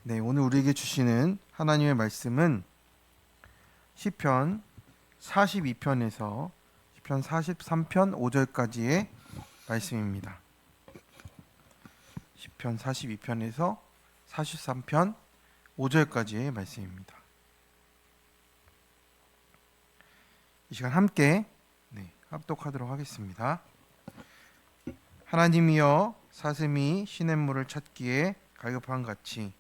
네, 오늘 우리에게 주시는 하나님의 말씀은 시편 42편에서 시편 43편 5절까지의 말씀입니다. 시편 42편에서 43편 5절까지의 말씀입니다. 이 시간 함께 합독하도록 하겠습니다. 하나님이여, 사슴이 시냇물을 찾기에 갈급한 같이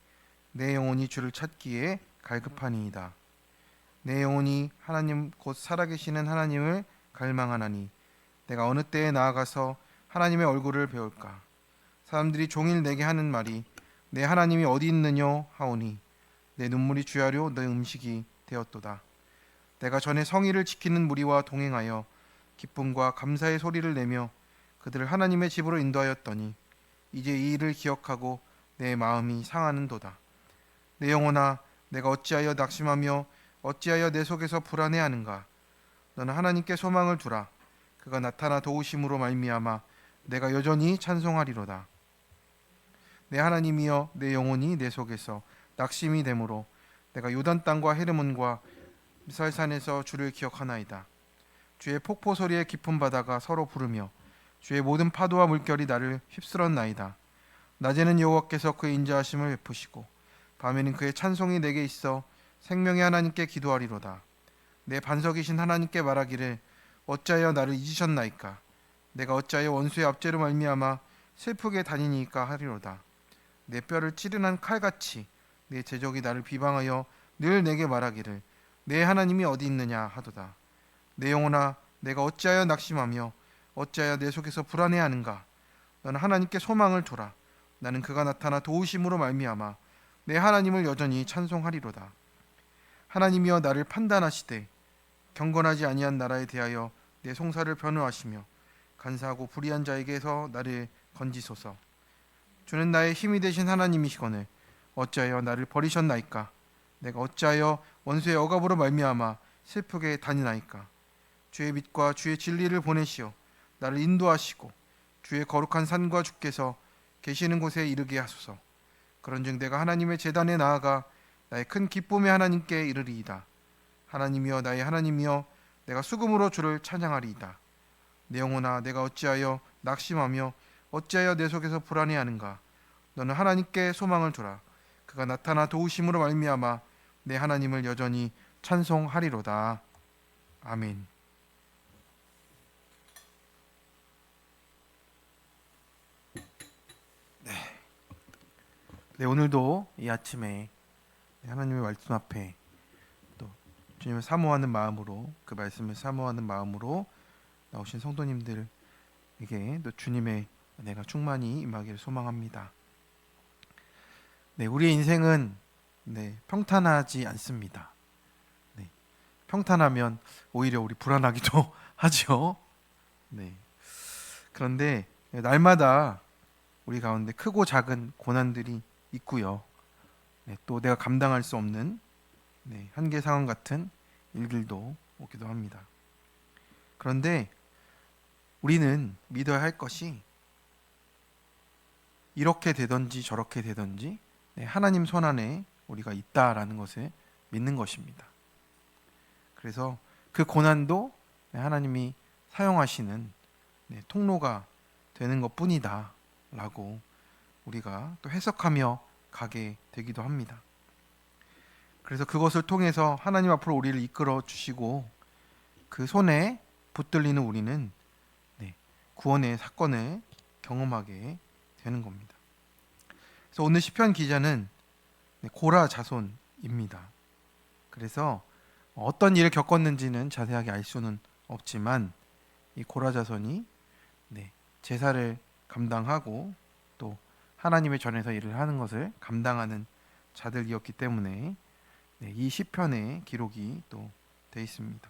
내 영혼이 주를 찾기에 갈급하니이다. 내 영혼이 하나님 곧 살아계시는 하나님을 갈망하나니 내가 어느 때에 나아가서 하나님의 얼굴을 배울까. 사람들이 종일 내게 하는 말이 내 하나님이 어디 있느냐 하오니 내 눈물이 주야로 내 음식이 되었도다. 내가 전에 성의를 지키는 무리와 동행하여 기쁨과 감사의 소리를 내며 그들을 하나님의 집으로 인도하였더니 이제 이 일을 기억하고 내 마음이 상하는도다. 내 영혼아, 내가 어찌하여 낙심하며 어찌하여 내 속에서 불안해하는가. 너는 하나님께 소망을 두라. 그가 나타나 도우심으로 말미암아 내가 여전히 찬송하리로다. 내 하나님이여, 내 영혼이 내 속에서 낙심이 되므로 내가 요단 땅과 헤르몬과 미살산에서 주를 기억하나이다. 주의 폭포 소리에 깊은 바다가 서로 부르며 주의 모든 파도와 물결이 나를 휩쓸었나이다. 낮에는 여호와께서 그의 인자하심을 베푸시고 밤에는 그의 찬송이 내게 있어 생명의 하나님께 기도하리로다. 내 반석이신 하나님께 말하기를 어찌하여 나를 잊으셨나이까. 내가 어찌하여 원수의 압제로 말미암아 슬프게 다니니까 하리로다. 내 뼈를 찌르는 칼같이 내 제적이 나를 비방하여 늘 내게 말하기를 내 하나님이 어디 있느냐 하도다. 내 영혼아, 내가 어찌하여 낙심하며 어찌하여 내 속에서 불안해하는가. 너는 하나님께 소망을 두라. 나는 그가 나타나 도우심으로 말미암아 내 하나님을 여전히 찬송하리로다. 하나님이여, 나를 판단하시되 경건하지 아니한 나라에 대하여 내 송사를 변호하시며 간사하고 불의한 자에게서 나를 건지소서. 주는 나의 힘이 되신 하나님이시거늘 어찌하여 나를 버리셨나이까. 내가 어찌하여 원수의 억압으로 말미암아 슬프게 다니나이까. 주의 빛과 주의 진리를 보내시어 나를 인도하시고 주의 거룩한 산과 주께서 계시는 곳에 이르게 하소서. 그런즉 내가 하나님의 제단에 나아가 나의 큰 기쁨의 하나님께 이르리이다. 하나님이여, 나의 하나님이여, 내가 수금으로 주를 찬양하리이다. 내 영혼아, 내가 어찌하여 낙심하며 어찌하여 내 속에서 불안해하는가. 너는 하나님께 소망을 두라. 그가 나타나 도우심으로 말미암아 내 하나님을 여전히 찬송하리로다. 아멘. 네, 오늘도 이 아침에 하나님의 말씀 앞에 또 주님을 사모하는 마음으로, 그 말씀을 사모하는 마음으로 나오신 성도님들에게 또 주님의 은혜가 충만히 임하기를 소망합니다. 네, 우리의 인생은 평탄하지 않습니다. 네, 평탄하면 오히려 우리 불안하기도 하죠. 네, 그런데 날마다 우리 가운데 크고 작은 고난들이 있고요. 또 내가 감당할 수 없는 한계 상황 같은 일들도 오기도 합니다. 그런데 우리는 믿어야 할 것이 이렇게 되든지 저렇게 되든지 하나님 손안에 우리가 있다라는 것을 믿는 것입니다. 그래서 그 고난도 하나님이 사용하시는 통로가 되는 것뿐이다 라고 우리가 또 해석하며 가게 되기도 합니다. 그래서 그것을 통해서 하나님 앞으로 우리를 이끌어 주시고 그 손에 붙들리는 우리는 구원의 사건을 경험하게 되는 겁니다. 그래서 오늘 시편 기자는 고라 자손입니다. 그래서 어떤 일을 겪었는지는 자세하게 알 수는 없지만 이 고라 자손이 제사를 감당하고 또 하나님의 전에서 일을 하는 것을 감당하는 자들이었기 때문에 이 시편의 기록이 또 되어 있습니다.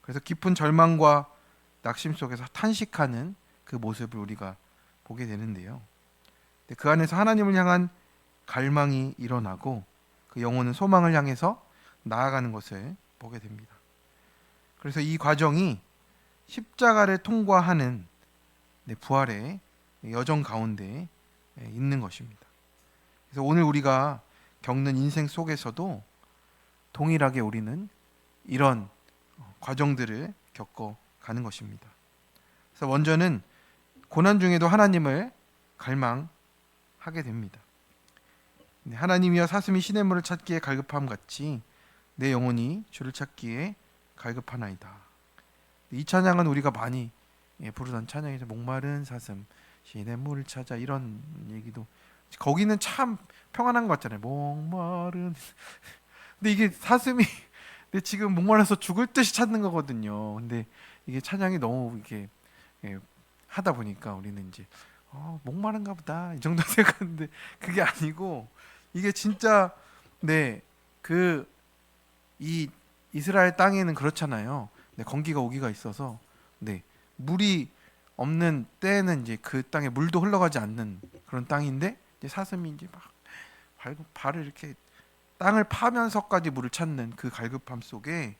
그래서 깊은 절망과 낙심 속에서 탄식하는 그 모습을 우리가 보게 되는데요. 그 안에서 하나님을 향한 갈망이 일어나고 그 영혼은 소망을 향해서 나아가는 것을 보게 됩니다. 그래서 이 과정이 십자가를 통과하는 부활의 여정 가운데 있는 것입니다. 그래서 오늘 우리가 겪는 인생 속에서도 동일하게 우리는 이런 과정들을 겪어 가는 것입니다. 그래서 먼저는 고난 중에도 하나님을 갈망하게 됩니다. 하나님이여 사슴이 시냇물을 찾기에 갈급함 같이 내 영혼이 주를 찾기에 갈급하나이다. 이 찬양은 우리가 많이 부르던 찬양이죠. 목마른 사슴 시냇물을 찾아, 이런 얘기도 거기는 참 평안한 것 같잖아요. 목마른 근데 이게 사슴이 근데 지금 목말라서 죽을 듯이 찾는 거거든요. 근데 이게 찬양이 너무 이렇게 하다 보니까 우리는 이제 목마른가 보다 이 정도 생각하는데 그게 아니고, 이게 진짜 그 이 이스라엘 땅에는 그렇잖아요. 건기가 오기가 있어서 물이 없는 때에는 이제 그 땅에 물도 흘러가지 않는 그런 땅인데, 이제 사슴이 이제 막 발을 이렇게 땅을 파면서까지 물을 찾는 그 갈급함 속에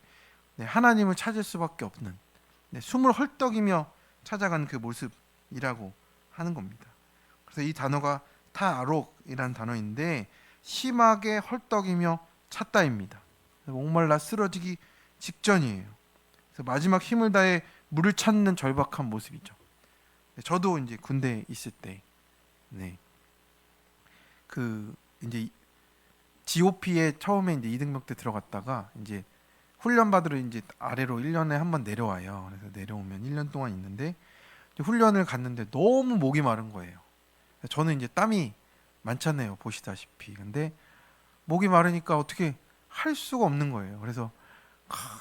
하나님을 찾을 수밖에 없는, 숨을 헐떡이며 찾아가는 그 모습이라고 하는 겁니다. 그래서 이 단어가 타아록이라는 단어인데 심하게 헐떡이며 찾다입니다. 목말라 쓰러지기 직전이에요. 그래서 마지막 힘을 다해 물을 찾는 절박한 모습이죠. 저도 이제 군대에 있을 때, 그 이제 GOP에 처음에 이제 이등병 때 들어갔다가 이제 훈련 받으러 이제 아래로 1년에 한 번 내려와요. 그래서 내려오면 1년 동안 있는데 훈련을 갔는데 너무 목이 마른 거예요. 저는 이제 땀이 많잖아요, 보시다시피. 근데 목이 마르니까 어떻게 할 수가 없는 거예요. 그래서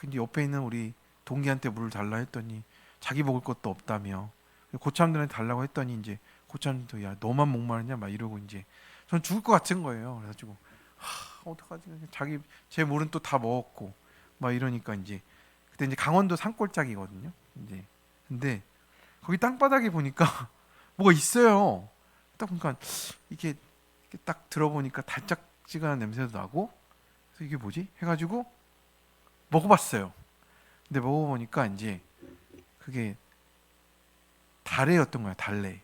이제 옆에 있는 우리 동기한테 물을 달라 했더니 자기 먹을 것도 없다며, 고참들한테 달라고 했더니 이제 고참도 야 너만 목마르냐 막 이러고, 이제 전 죽을 것 같은 거예요. 그래가지고 어떡하지? 제 물은 또 다 먹었고 막 이러니까 이제 그때 이제 강원도 산골짜기거든요. 이제 근데 거기 땅바닥에 보니까 뭐가 있어요. 딱 보니까 이게 딱 들어보니까 달짝지근한 냄새도 나고, 그래서 이게 뭐지? 해가지고 먹어봤어요. 근데 먹어보니까 이제 그게 달래였던 거야. 달래.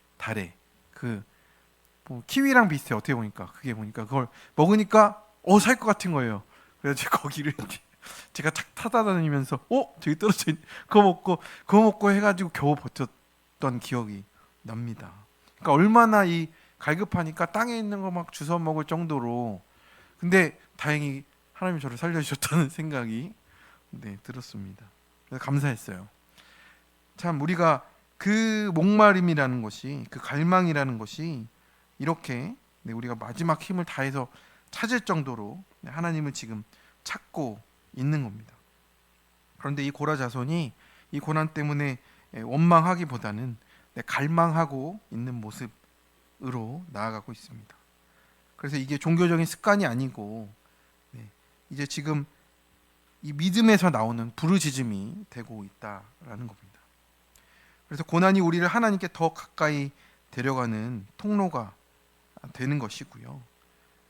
뭐 키위랑 비슷해. 어떻게 보니까 그게 보니까 그걸 먹으니까 살 것 같은 거예요. 그래서 제가 거기를 제가 착 타다 다니면서 저기 떨어져 있는 그거 먹고 해가지고 겨우 버텼던 기억이 납니다. 그러니까 얼마나 이 갈급하니까 땅에 있는 거 막 주워 먹을 정도로, 근데 다행히 하나님이 저를 살려주셨다는 생각이 들었습니다. 그래서 감사했어요. 참 우리가 그 목마름이라는 것이, 그 갈망이라는 것이 이렇게 우리가 마지막 힘을 다해서 찾을 정도로 하나님을 지금 찾고 있는 겁니다. 그런데 이 고라 자손이 이 고난 때문에 원망하기보다는 갈망하고 있는 모습으로 나아가고 있습니다. 그래서 이게 종교적인 습관이 아니고 이제 지금 이 믿음에서 나오는 부르짖음이 되고 있다라는 겁니다. 그래서 고난이 우리를 하나님께 더 가까이 데려가는 통로가 되는 것이고요.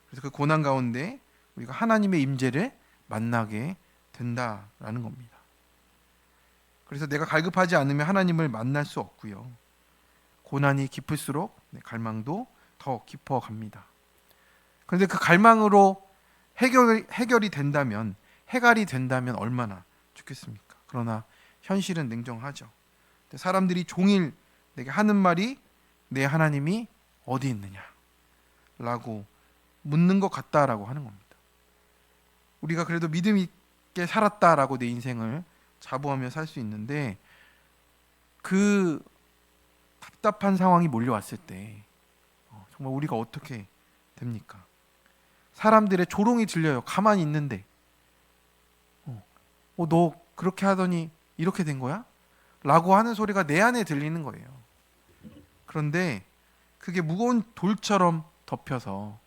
그래서 그 고난 가운데 우리가 하나님의 임재를 만나게 된다라는 겁니다. 그래서 내가 갈급하지 않으면 하나님을 만날 수 없고요. 고난이 깊을수록 갈망도 더 깊어갑니다. 그런데 그 갈망으로 해결이 된다면, 해갈이 된다면 얼마나 좋겠습니까? 그러나 현실은 냉정하죠. 사람들이 종일 내게 하는 말이 내 하나님이 어디 있느냐 라고 묻는 것 같다라고 하는 겁니다. 우리가 그래도 믿음 있게 살았다라고 내 인생을 자부하며 살 수 있는데, 그 답답한 상황이 몰려왔을 때 정말 우리가 어떻게 됩니까? 사람들의 조롱이 들려요. 가만히 있는데 너 그렇게 하더니 이렇게 된 거야? 라고 하는 소리가 내 안에 들리는 거예요. 그런데 그게 무거운 돌처럼 덮여서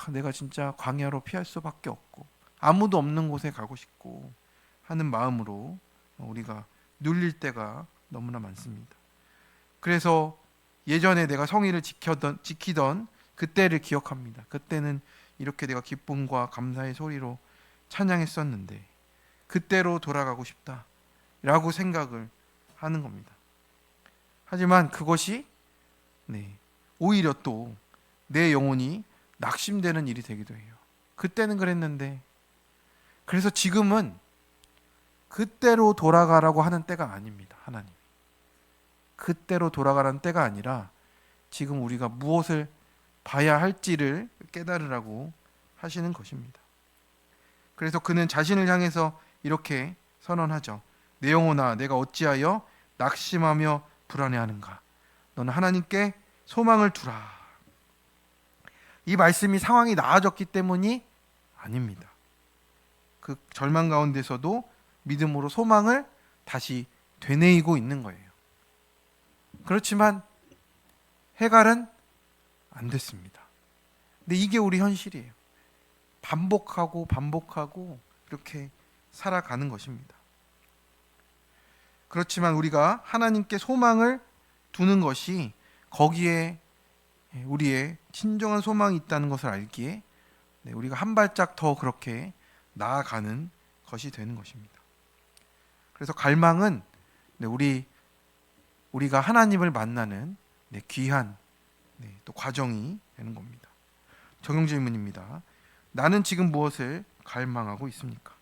내가 진짜 광야로 피할 수밖에 없고 아무도 없는 곳에 가고 싶고 하는 마음으로 우리가 눌릴 때가 너무나 많습니다. 그래서 예전에 내가 성의를 지키던 그때를 기억합니다. 그때는 이렇게 내가 기쁨과 감사의 소리로 찬양했었는데 그때로 돌아가고 싶다라고 생각을 하는 겁니다. 하지만 그것이 오히려 또 내 영혼이 낙심되는 일이 되기도 해요. 그때는 그랬는데. 그래서 지금은 그때로 돌아가라고 하는 때가 아닙니다. 하나님. 그때로 돌아가라는 때가 아니라 지금 우리가 무엇을 봐야 할지를 깨달으라고 하시는 것입니다. 그래서 그는 자신을 향해서 이렇게 선언하죠. 내 영혼아, 내가 어찌하여 낙심하며 불안해하는가? 너는 하나님께 소망을 두라. 이 말씀이 상황이 나아졌기 때문이 아닙니다. 그 절망 가운데서도 믿음으로 소망을 다시 되뇌이고 있는 거예요. 그렇지만 해갈은 안 됐습니다. 근데 이게 우리 현실이에요. 반복하고 이렇게 살아가는 것입니다. 그렇지만 우리가 하나님께 소망을 두는 것이 거기에 우리의 진정한 소망이 있다는 것을 알기에 우리가 한 발짝 더 그렇게 나아가는 것이 되는 것입니다. 그래서 갈망은 우리가 하나님을 만나는 귀한 또 과정이 되는 겁니다. 적용 질문입니다. 나는 지금 무엇을 갈망하고 있습니까?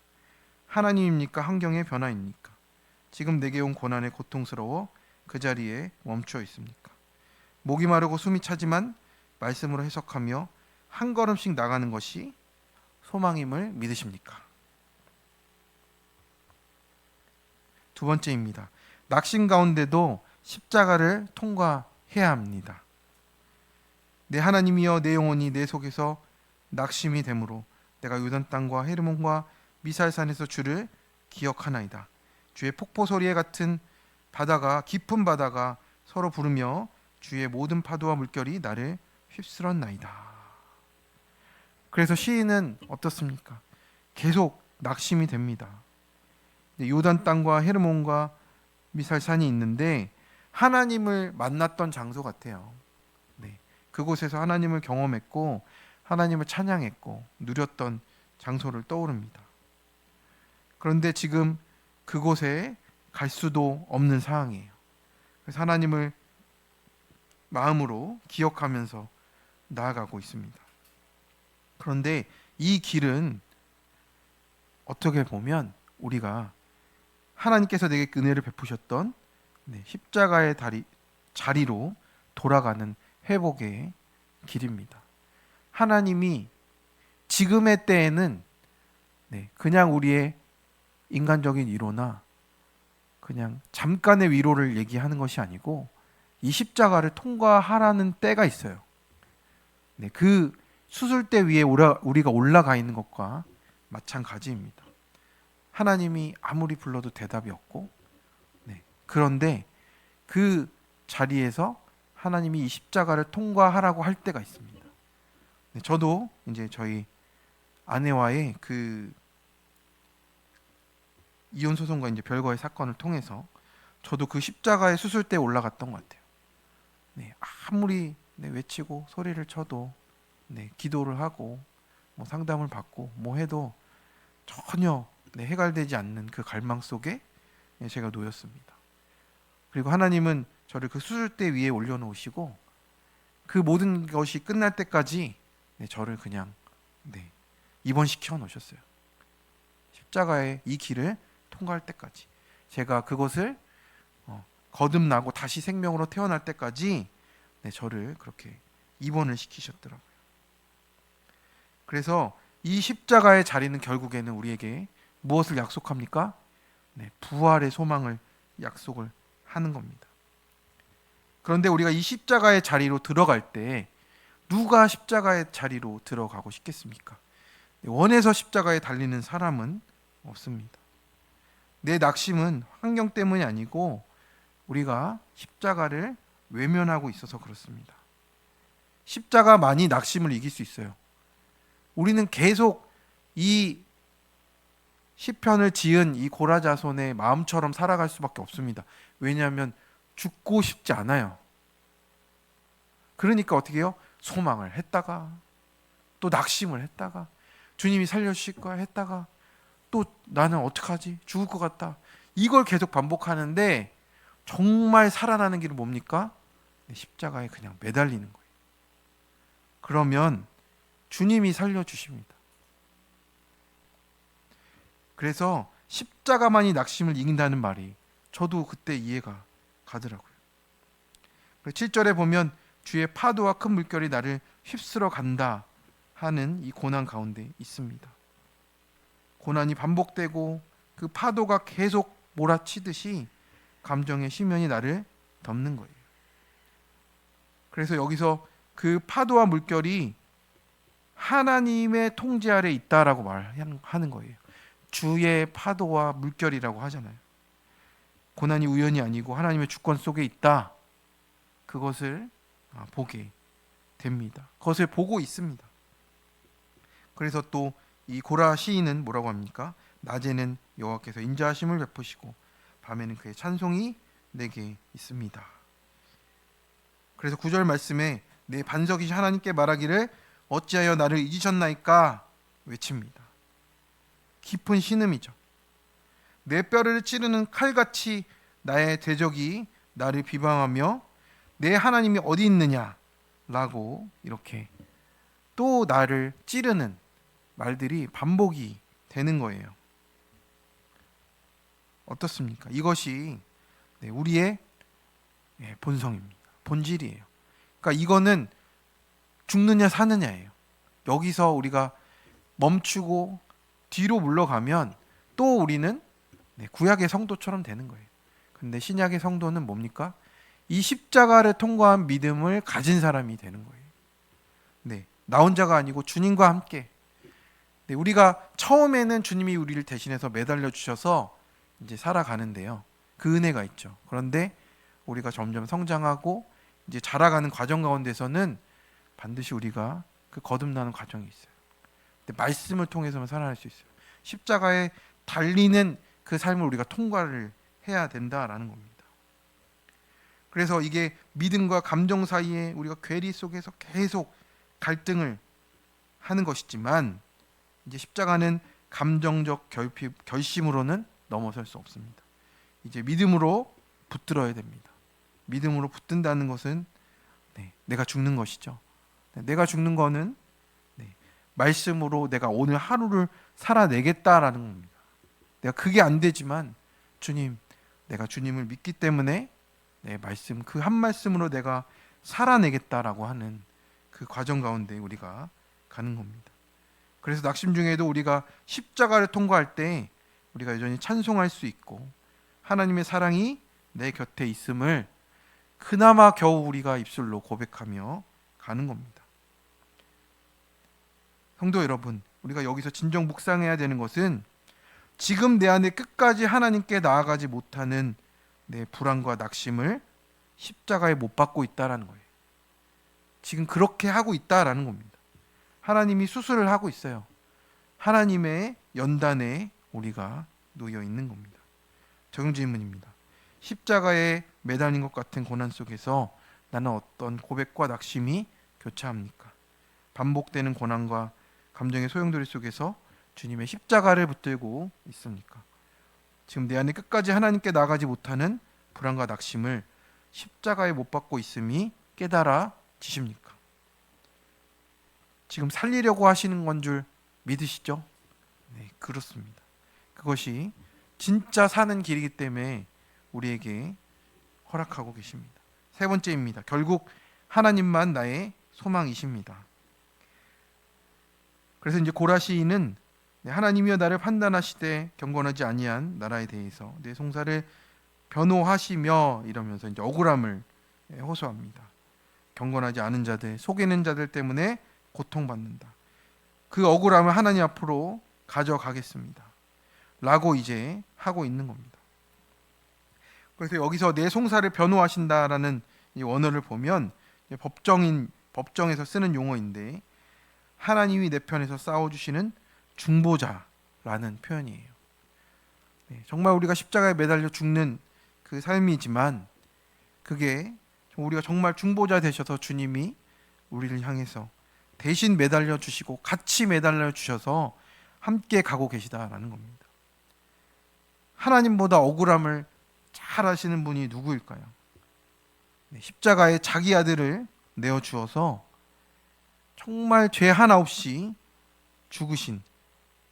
하나님입니까? 환경의 변화입니까? 지금 내게 온 고난에 고통스러워 그 자리에 멈춰 있습니까? 목이 마르고 숨이 차지만 말씀으로 해석하며 한 걸음씩 나가는 것이 소망임을 믿으십니까? 두 번째입니다. 낙심 가운데도 십자가를 통과해야 합니다. 내 하나님이여, 내 영혼이 내 속에서 낙심이 되므로 내가 요단 땅과 헤르몬과 미살산에서 주를 기억하나이다. 주의 폭포 소리에 같은 바다가, 깊은 바다가 서로 부르며 주의 모든 파도와 물결이 나를 휩쓸었나이다. 그래서 시인은 어떻습니까? 계속 낙심이 됩니다. 요단 땅과 헤르몬과 미살산이 있는데 하나님을 만났던 장소 같아요. 그곳에서 하나님을 경험했고 하나님을 찬양했고 누렸던 장소를 떠오릅니다. 그런데 지금 그곳에 갈 수도 없는 상황이에요. 그래서 하나님을 마음으로 기억하면서 나아가고 있습니다. 그런데 이 길은 어떻게 보면 우리가 하나님께서 내게 은혜를 베푸셨던 십자가의 자리로 돌아가는 회복의 길입니다. 하나님이 지금의 때에는 그냥 우리의 인간적인 위로나 그냥 잠깐의 위로를 얘기하는 것이 아니고 이 십자가를 통과하라는 때가 있어요. 그 수술대 위에 우리가 올라가 있는 것과 마찬가지입니다. 하나님이 아무리 불러도 대답이 없고 그런데 그 자리에서 하나님이 이 십자가를 통과하라고 할 때가 있습니다. 저도 이제 저희 아내와의 그 이혼 소송과 이제 별거의 사건을 통해서 저도 그 십자가의 수술대에 올라갔던 것 같아요. 아무리 외치고 소리를 쳐도 기도를 하고 뭐 상담을 받고 뭐 해도 전혀 해결되지 않는 그 갈망 속에 제가 놓였습니다. 그리고 하나님은 저를 그 수술대 위에 올려놓으시고 그 모든 것이 끝날 때까지 저를 그냥 입원시켜 놓으셨어요. 십자가의 이 길을 통과할 때까지 제가 그것을 거듭나고 다시 생명으로 태어날 때까지 저를 그렇게 입원을 시키셨더라고요. 그래서 이 십자가의 자리는 결국에는 우리에게 무엇을 약속합니까? 부활의 소망을 약속을 하는 겁니다. 그런데 우리가 이 십자가의 자리로 들어갈 때 누가 십자가의 자리로 들어가고 싶겠습니까? 원해서 십자가에 달리는 사람은 없습니다. 내 낙심은 환경 때문이 아니고 우리가 십자가를 외면하고 있어서 그렇습니다. 십자가만이 낙심을 이길 수 있어요. 우리는 계속 이 시편을 지은 이 고라자손의 마음처럼 살아갈 수밖에 없습니다. 왜냐하면 죽고 싶지 않아요. 그러니까 어떻게 해요? 소망을 했다가 또 낙심을 했다가 주님이 살려주실 거야 했다가 또 나는 어떡하지? 죽을 것 같다. 이걸 계속 반복하는데 정말 살아나는 길은 뭡니까? 십자가에 그냥 매달리는 거예요. 그러면 주님이 살려주십니다. 그래서 십자가만이 낙심을 이긴다는 말이 저도 그때 이해가 가더라고요. 7절에 보면 주의 파도와 큰 물결이 나를 휩쓸어 간다 하는 이 고난 가운데 있습니다. 고난이 반복되고 그 파도가 계속 몰아치듯이 감정의 심연이 나를 덮는 거예요. 그래서 여기서 그 파도와 물결이 하나님의 통제 아래 있다라고 말하는 거예요. 주의 파도와 물결이라고 하잖아요. 고난이 우연이 아니고 하나님의 주권 속에 있다. 그것을 보게 됩니다. 그것을 보고 있습니다. 그래서 또 이 고라 시인은 뭐라고 합니까? 낮에는 여호와께서 인자하심을 베푸시고 밤에는 그의 찬송이 내게 있습니다. 그래서 9절 말씀에 내 반석이신 하나님께 말하기를 어찌하여 나를 잊으셨나이까 외칩니다. 깊은 신음이죠. 내 뼈를 찌르는 칼같이 나의 대적이 나를 비방하며 내 하나님이 어디 있느냐라고 이렇게 또 나를 찌르는 말들이 반복이 되는 거예요. 어떻습니까? 이것이 우리의 본성입니다. 본질이에요. 그러니까 이거는 죽느냐 사느냐예요. 여기서 우리가 멈추고 뒤로 물러가면 또 우리는 구약의 성도처럼 되는 거예요. 근데 신약의 성도는 뭡니까? 이 십자가를 통과한 믿음을 가진 사람이 되는 거예요. 나 혼자가 아니고 주님과 함께. 우리가 처음에는 주님이 우리를 대신해서 매달려 주셔서 이제 살아가는데요. 그 은혜가 있죠. 그런데 우리가 점점 성장하고 이제 자라가는 과정 가운데서는 반드시 우리가 그 거듭나는 과정이 있어요. 근데 말씀을 통해서만 살아날 수 있어요. 십자가에 달리는 그 삶을 우리가 통과를 해야 된다라는 겁니다. 그래서 이게 믿음과 감정 사이에 우리가 괴리 속에서 계속 갈등을 하는 것이지만 이제 십자가는 감정적 결심으로는 넘어설 수 없습니다. 이제 믿음으로 붙들어야 됩니다. 믿음으로 붙든다는 것은 내가 죽는 것이죠. 내가 죽는 거는 말씀으로 내가 오늘 하루를 살아내겠다라는 겁니다. 내가 그게 안 되지만 주님, 내가 주님을 믿기 때문에 내 말씀 그 한 말씀으로 내가 살아내겠다라고 하는 그 과정 가운데 우리가 가는 겁니다. 그래서 낙심 중에도 우리가 십자가를 통과할 때 우리가 여전히 찬송할 수 있고 하나님의 사랑이 내 곁에 있음을 그나마 겨우 우리가 입술로 고백하며 가는 겁니다. 성도 여러분, 우리가 여기서 진정 묵상해야 되는 것은 지금 내 안에 끝까지 하나님께 나아가지 못하는 내 불안과 낙심을 십자가에 못 박고 있다라는 거예요. 지금 그렇게 하고 있다라는 겁니다. 하나님이 수술을 하고 있어요. 하나님의 연단에 우리가 놓여 있는 겁니다. 적용 질문입니다. 십자가에 매달린 것 같은 고난 속에서 나는 어떤 고백과 낙심이 교차합니까? 반복되는 고난과 감정의 소용돌이 속에서 주님의 십자가를 붙들고 있습니까? 지금 내 안에 끝까지 하나님께 나가지 못하는 불안과 낙심을 십자가에 못 박고 있음이 깨달아지십니까? 지금 살리려고 하시는 건 줄 믿으시죠? 네, 그렇습니다. 그것이 진짜 사는 길이기 때문에 우리에게 허락하고 계십니다. 세 번째입니다. 결국 하나님만 나의 소망이십니다. 그래서 이제 고라 시인은 하나님이여 나를 판단하시되 경건하지 아니한 나라에 대해서 내 송사를 변호하시며 이러면서 이제 억울함을 호소합니다. 경건하지 않은 자들, 속이는 자들 때문에 고통받는다. 그 억울함을 하나님 앞으로 가져가겠습니다. 라고 이제 하고 있는 겁니다. 그래서 여기서 내 송사를 변호하신다라는 이 원어를 보면 법정에서 쓰는 용어인데 하나님이 내 편에서 싸워주시는 중보자라는 표현이에요. 정말 우리가 십자가에 매달려 죽는 그 삶이지만 그게 우리가 정말 중보자 되셔서 주님이 우리를 향해서 대신 매달려 주시고 같이 매달려 주셔서 함께 가고 계시다라는 겁니다. 하나님보다 억울함을 잘 아시는 분이 누구일까요? 십자가에 자기 아들을 내어 주어서 정말 죄 하나 없이 죽으신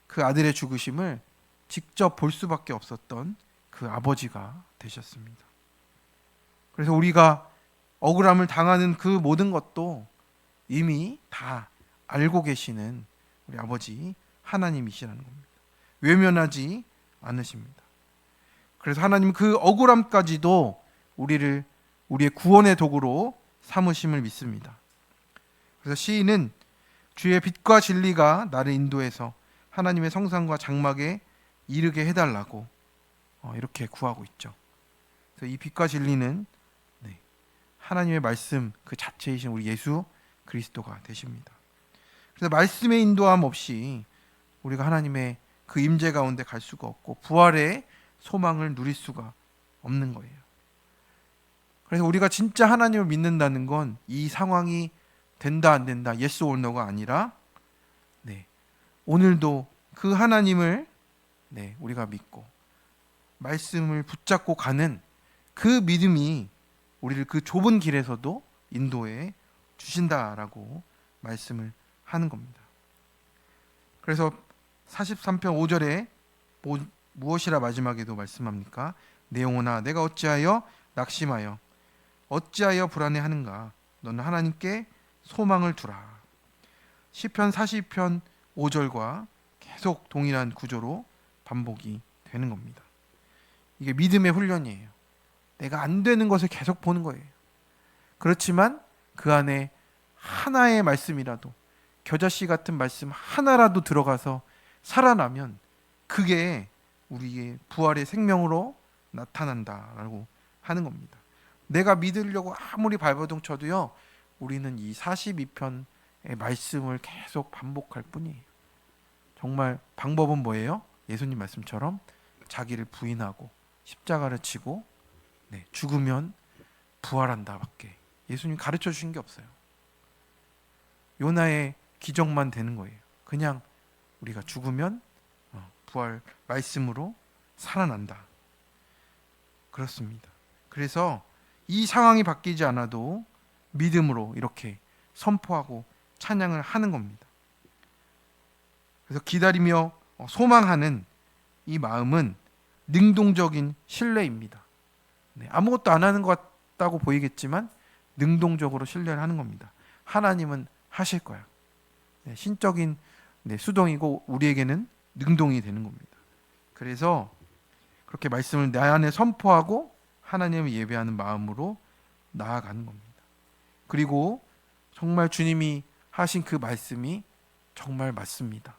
그 아들의 죽으심을 직접 볼 수밖에 없었던 그 아버지가 되셨습니다. 그래서 우리가 억울함을 당하는 그 모든 것도 이미 다 알고 계시는 우리 아버지 하나님이시라는 겁니다. 외면하지 않으십니다. 그래서 하나님은 그 억울함까지도 우리의 구원의 도구로 삼으심을 믿습니다. 그래서 시인은 주의 빛과 진리가 나를 인도해서 하나님의 성상과 장막에 이르게 해달라고 이렇게 구하고 있죠. 그래서 이 빛과 진리는 하나님의 말씀 그 자체이신 우리 예수 그리스도가 되십니다. 그래서 말씀의 인도함 없이 우리가 하나님의 그 임재 가운데 갈 수가 없고 부활의 소망을 누릴 수가 없는 거예요. 그래서 우리가 진짜 하나님을 믿는다는 건 이 상황이 된다 안 된다 yes or no가 아니라 오늘도 그 하나님을 우리가 믿고 말씀을 붙잡고 가는 그 믿음이 우리를 그 좁은 길에서도 인도해 주신다라고 말씀을 하는 겁니다. 그래서 43편 5절에 무엇이라 마지막에도 말씀합니까? 내 영혼아 내가 어찌하여 낙심하여 어찌하여 불안해하는가? 너는 하나님께 소망을 두라. 시편 40편 5절과 계속 동일한 구조로 반복이 되는 겁니다. 이게 믿음의 훈련이에요. 내가 안 되는 것을 계속 보는 거예요. 그렇지만 그 안에 하나의 말씀이라도 겨자씨 같은 말씀 하나라도 들어가서 살아나면 그게 우리의 부활의 생명으로 나타난다라고 하는 겁니다. 내가 믿으려고 아무리 발버둥 쳐도요, 우리는 이 42편의 말씀을 계속 반복할 뿐이에요. 정말 방법은 뭐예요? 예수님 말씀처럼 자기를 부인하고 십자가를 지고 죽으면 부활한다 밖에 예수님 가르쳐 주신 게 없어요. 요나의 기적만 되는 거예요. 그냥 우리가 죽으면 부활 말씀으로 살아난다. 그렇습니다. 그래서 이 상황이 바뀌지 않아도 믿음으로 이렇게 선포하고 찬양을 하는 겁니다. 그래서 기다리며 소망하는 이 마음은 능동적인 신뢰입니다. 아무것도 안 하는 것 같다고 보이겠지만 능동적으로 신뢰를 하는 겁니다. 하나님은 하실 거야. 신적인 수동이고 우리에게는 능동이 되는 겁니다. 그래서 그렇게 말씀을 내 안에 선포하고 하나님을 예배하는 마음으로 나아가는 겁니다. 그리고 정말 주님이 하신 그 말씀이 정말 맞습니다.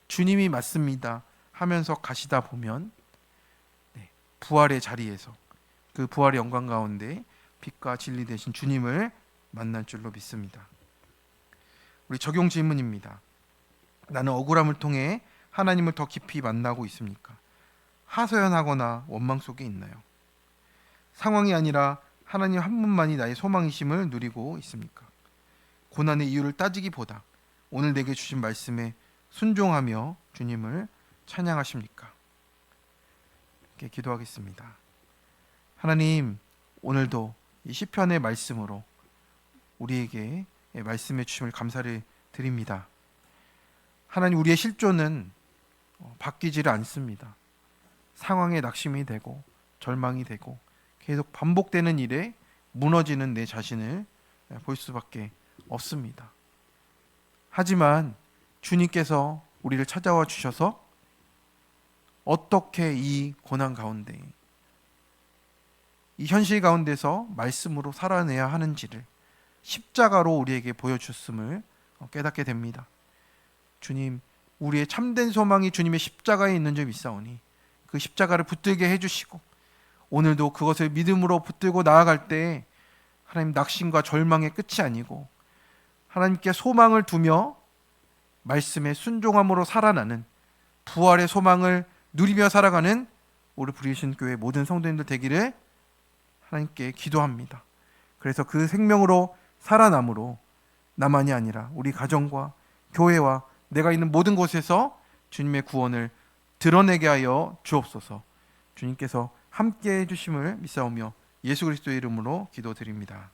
주님이 맞습니다 하면서 가시다 보면 부활의 자리에서 그 부활의 영광 가운데 빛과 진리 되신 주님을 만날 줄로 믿습니다. 우리 적용 질문입니다. 나는 억울함을 통해 하나님을 더 깊이 만나고 있습니까? 하소연하거나 원망 속에 있나요? 상황이 아니라 하나님 한 분만이 나의 소망이심을 누리고 있습니까? 고난의 이유를 따지기보다 오늘 내게 주신 말씀에 순종하며 주님을 찬양하십니까? 이렇게 기도하겠습니다. 하나님, 오늘도 이 시편의 말씀으로 우리에게 말씀해 주심을 감사를 드립니다. 하나님, 우리의 실존은 바뀌지를 않습니다. 상황에 낙심이 되고 절망이 되고 계속 반복되는 일에 무너지는 내 자신을 볼 수밖에 없습니다. 하지만 주님께서 우리를 찾아와 주셔서 어떻게 이 고난 가운데 이 현실 가운데서 말씀으로 살아내야 하는지를 십자가로 우리에게 보여주셨음을 깨닫게 됩니다. 주님, 우리의 참된 소망이 주님의 십자가에 있는 줄 믿사오니 그 십자가를 붙들게 해주시고 오늘도 그것을 믿음으로 붙들고 나아갈 때 하나님 낙심과 절망의 끝이 아니고 하나님께 소망을 두며 말씀에 순종함으로 살아나는 부활의 소망을 누리며 살아가는 우리 부르신 교회 모든 성도님들 되기를 하나님께 기도합니다. 그래서 그 생명으로 살아남으로 나만이 아니라 우리 가정과 교회와 내가 있는 모든 곳에서 주님의 구원을 드러내게 하여 주옵소서. 주님께서 함께 해주심을 믿사오며 예수 그리스도의 이름으로 기도드립니다.